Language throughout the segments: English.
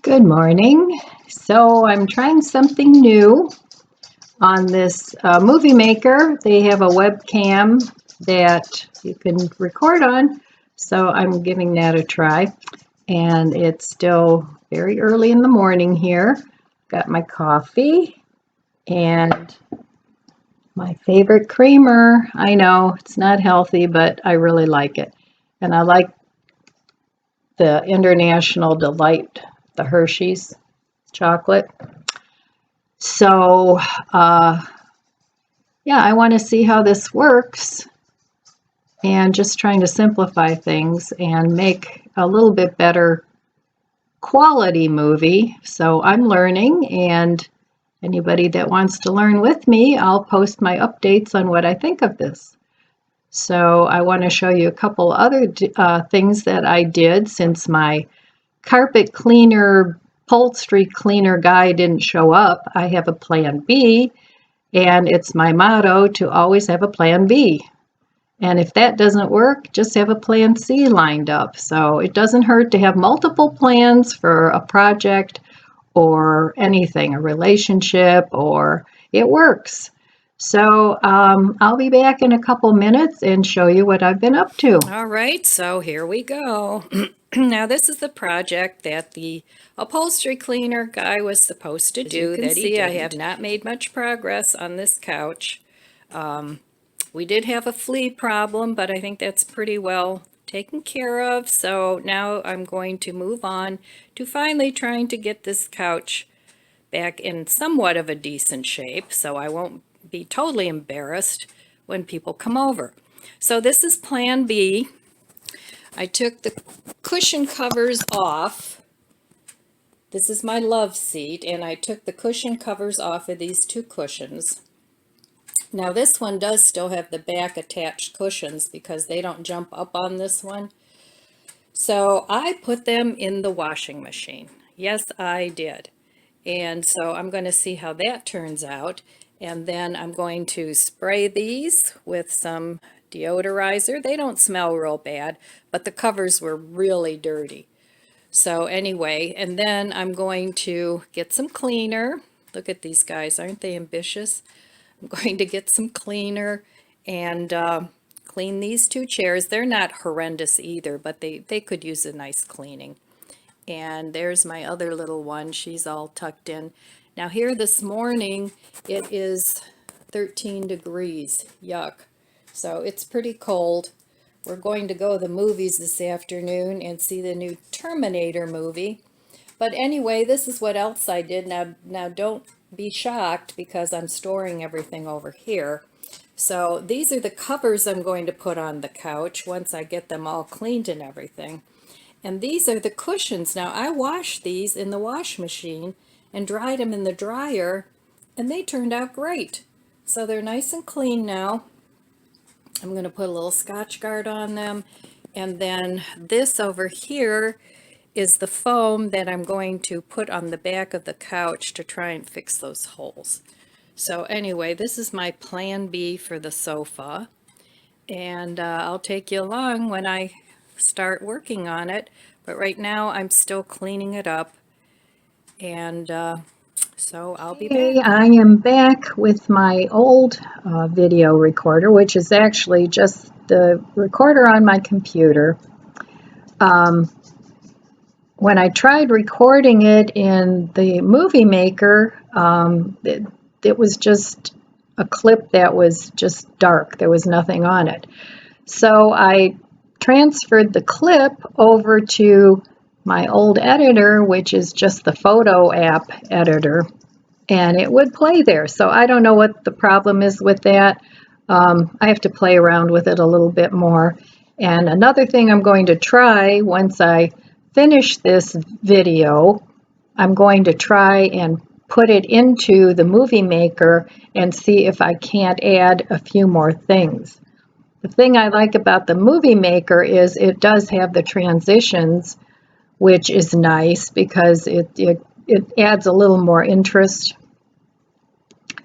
Good morning. So I'm trying something new on this Movie Maker. They have a webcam that you can record on, so I'm giving that a try. And it's still very early in the morning here. Got my coffee and my favorite creamer. I know it's not healthy, but I really like it. And I like the International Delight, the Hershey's chocolate. So, yeah, I want to see how this works and just trying to simplify things and make a little bit better quality movie. So I'm learning, and anybody that wants to learn with me, I'll post my updates on what I think of this. So I want to show you a couple other things that I did since my carpet cleaner, upholstery cleaner guy didn't show up. I have a plan B. And it's my motto to always have a plan B. And if that doesn't work, just have a plan C lined up. So it doesn't hurt to have multiple plans for a project or anything, a relationship, or it works. So I'll be back in a couple minutes and show you what I've been up to. All right, so here we go. Now this is the project that the upholstery cleaner guy was supposed to do. As you can see, I have not made much progress on this couch. We did have a flea problem, but I think that's pretty well taken care of. So now I'm going to move on to finally trying to get this couch back in somewhat of a decent shape, so I won't be totally embarrassed when people come over. So this is Plan B. I took the cushion covers off. This is my love seat, and I took the cushion covers off of these two cushions. Now this one does still have the back attached cushions because they don't jump up on this one. So I put them in the washing machine. Yes, I did. And so I'm going to see how that turns out. And then I'm going to spray these with some deodorizer. They don't smell real bad, but the covers were really dirty. So anyway, and then I'm going to get some cleaner. Look at these guys, aren't they ambitious? I'm going to get some cleaner and clean these two chairs. They're not horrendous either, but they could use a nice cleaning. And there's my other little one. She's all tucked in. Now here this morning, it is 13 degrees. Yuck. So it's pretty cold. We're going to go to the movies this afternoon and see the new Terminator movie. But anyway, this is what else I did. Now don't be shocked because I'm storing everything over here. So these are the covers I'm going to put on the couch once I get them all cleaned and everything. And these are the cushions. Now I washed these in the wash machine and dried them in the dryer, and they turned out great. So they're nice and clean now. I'm going to put a little Scotchgard on them. And then this over here is the foam that I'm going to put on the back of the couch to try and fix those holes. So anyway, this is my plan B for the sofa. And I'll take you along when I start working on it. But right now I'm still cleaning it up. And so I'll be back. I am back with my old video recorder, which is actually just the recorder on my computer. When I tried recording it in the Movie Maker, it was just a clip that was just dark. There was nothing on it. So I transferred the clip over to my old editor, which is just the photo app editor, and it would play there. So I don't know what the problem is with that. I have to play around with it a little bit more. And another thing I'm going to try once I finish this video, I'm going to try and put it into the Movie Maker and see if I can't add a few more things. The thing I like about the Movie Maker is it does have the transitions, which is nice because it adds a little more interest.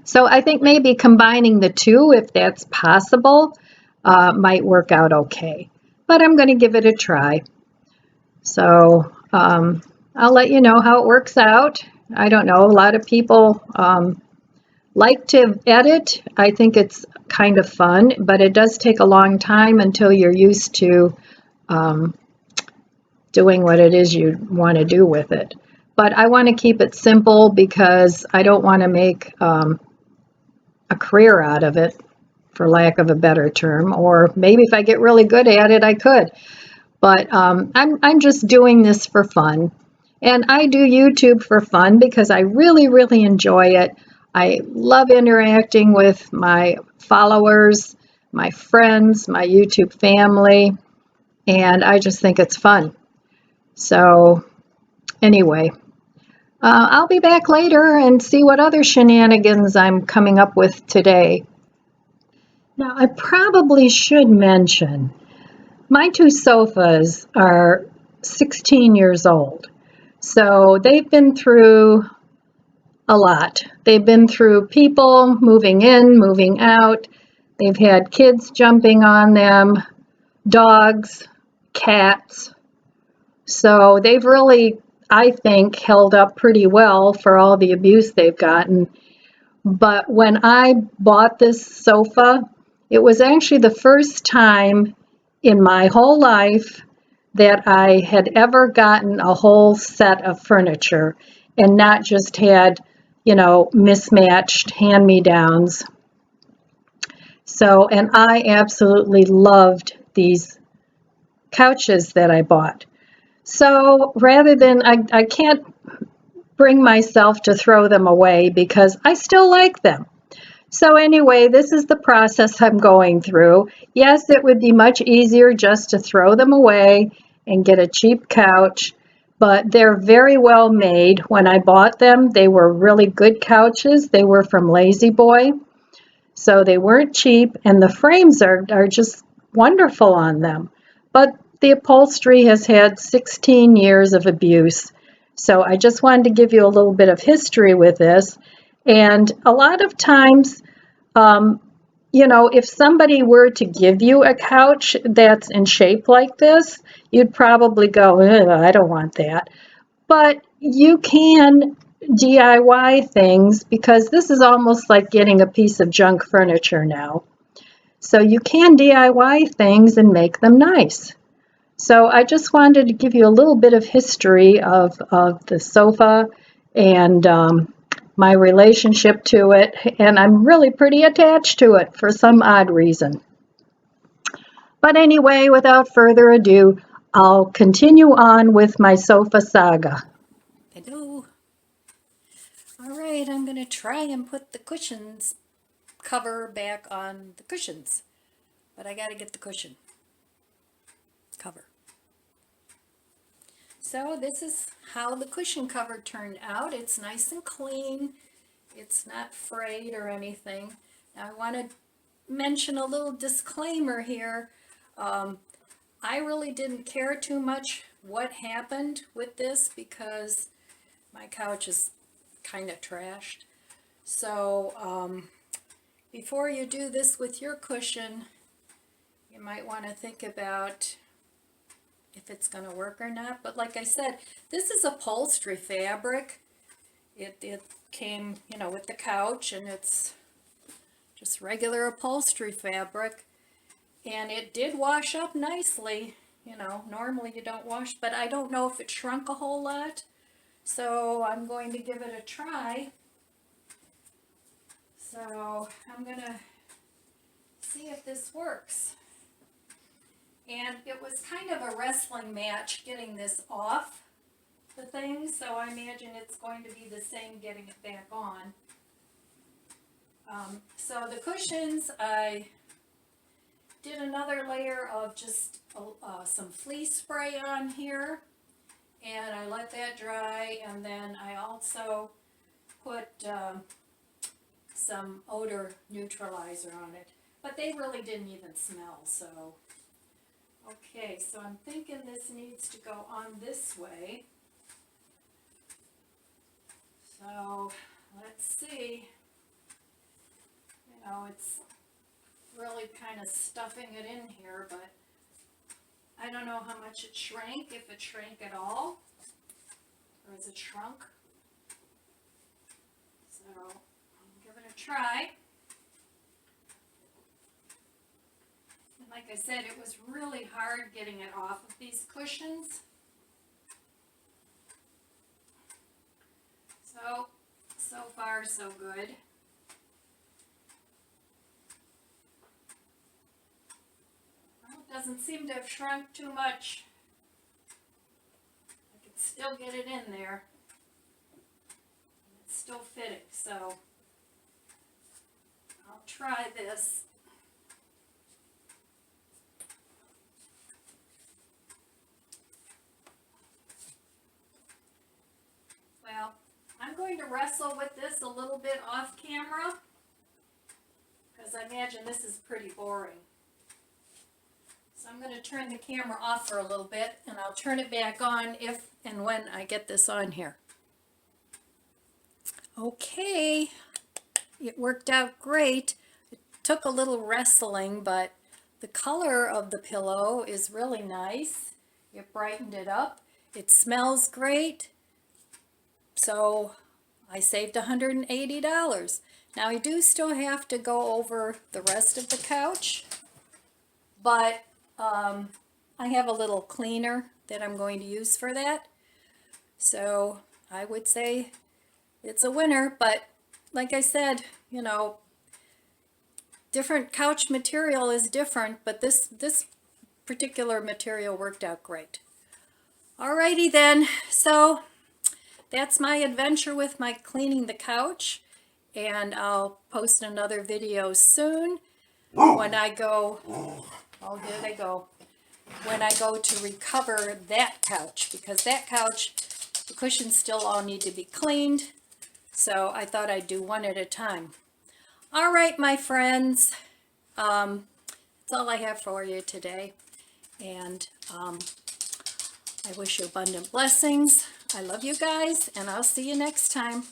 So I think maybe combining the two, if that's possible, might work out okay. But I'm going to give it a try. So I'll let you know how it works out. I don't know, a lot of people like to edit. I think it's kind of fun, but it does take a long time until you're used to um, doing what it is you want to do with it. But I want to keep it simple because I don't want to make a career out of it, for lack of a better term. Or maybe if I get really good at it, I could. But I'm just doing this for fun. And I do YouTube for fun because I really, really enjoy it. I love interacting with my followers, my friends, my YouTube family, and I just think it's fun. So, anyway, I'll be back later and see what other shenanigans I'm coming up with today. Now, I probably should mention my two sofas are 16 years old. So they've been through a lot. They've been through people moving in, moving out. They've had kids jumping on them, dogs, cats. So they've really, I think, held up pretty well for all the abuse they've gotten. But when I bought this sofa, it was actually the first time in my whole life that I had ever gotten a whole set of furniture and not just had, mismatched hand-me-downs. So, and I absolutely loved these couches that I bought. So rather than, I can't bring myself to throw them away because I still like them. So anyway, this is the process I'm going through. Yes, it would be much easier just to throw them away and get a cheap couch, but they're very well made. When I bought them, they were really good couches. They were from Lazy Boy, so they weren't cheap, and the frames are just wonderful on them. But the upholstery has had 16 years of abuse. So I just wanted to give you a little bit of history with this. And a lot of times, if somebody were to give you a couch that's in shape like this, you'd probably go, I don't want that. But you can DIY things because this is almost like getting a piece of junk furniture now. So you can DIY things and make them nice. So I just wanted to give you a little bit of history of the sofa and my relationship to it, and I'm really pretty attached to it for some odd reason. But anyway, without further ado, I'll continue on with my sofa saga. Hello. All right, I'm going to try and put the cushions cover back on the cushions, but I got to get the cushion cover. So this is how the cushion cover turned out. It's nice and clean. It's not frayed or anything. Now I want to mention a little disclaimer here. I really didn't care too much what happened with this because my couch is kind of trashed. So before you do this with your cushion, you might want to think about if it's going to work or not. But like I said, this is upholstery fabric. It came, with the couch, and it's just regular upholstery fabric. And it did wash up nicely. Normally you don't wash, but I don't know if it shrunk a whole lot. So I'm going to give it a try. So I'm going to see if this works. And it was kind of a wrestling match getting this off the thing, so I imagine it's going to be the same getting it back on. So the cushions, I did another layer of just some fleece spray on here, and I let that dry, and then I also put some odor neutralizer on it, but they really didn't even smell. So okay, so I'm thinking this needs to go on this way. So let's see. It's really kind of stuffing it in here, but I don't know how much it shrank, if it shrank at all. Or is it shrunk? So, I'll give it a try. And like I said, it was really hard getting it off of these cushions. So far so good. Well, it doesn't seem to have shrunk too much. I can still get it in there. It's still fitting, so I'll try this. Well, I'm going to wrestle with this a little bit off camera because I imagine this is pretty boring. So I'm going to turn the camera off for a little bit and I'll turn it back on if and when I get this on here. Okay, it worked out great. It took a little wrestling, but the color of the pillow is really nice. It brightened it up. It smells great. So I saved $180. Now I do still have to go over the rest of the couch, but I have a little cleaner that I'm going to use for that. So I would say it's a winner, but like I said, you know, different couch material is different, but this particular material worked out great. Alrighty then, so that's my adventure with my cleaning the couch, and I'll post another video soon when I go, oh here they go, when I go to recover that couch, because that couch, the cushions still all need to be cleaned, so I thought I'd do one at a time. All right, my friends, that's all I have for you today, and I wish you abundant blessings. I love you guys, and I'll see you next time.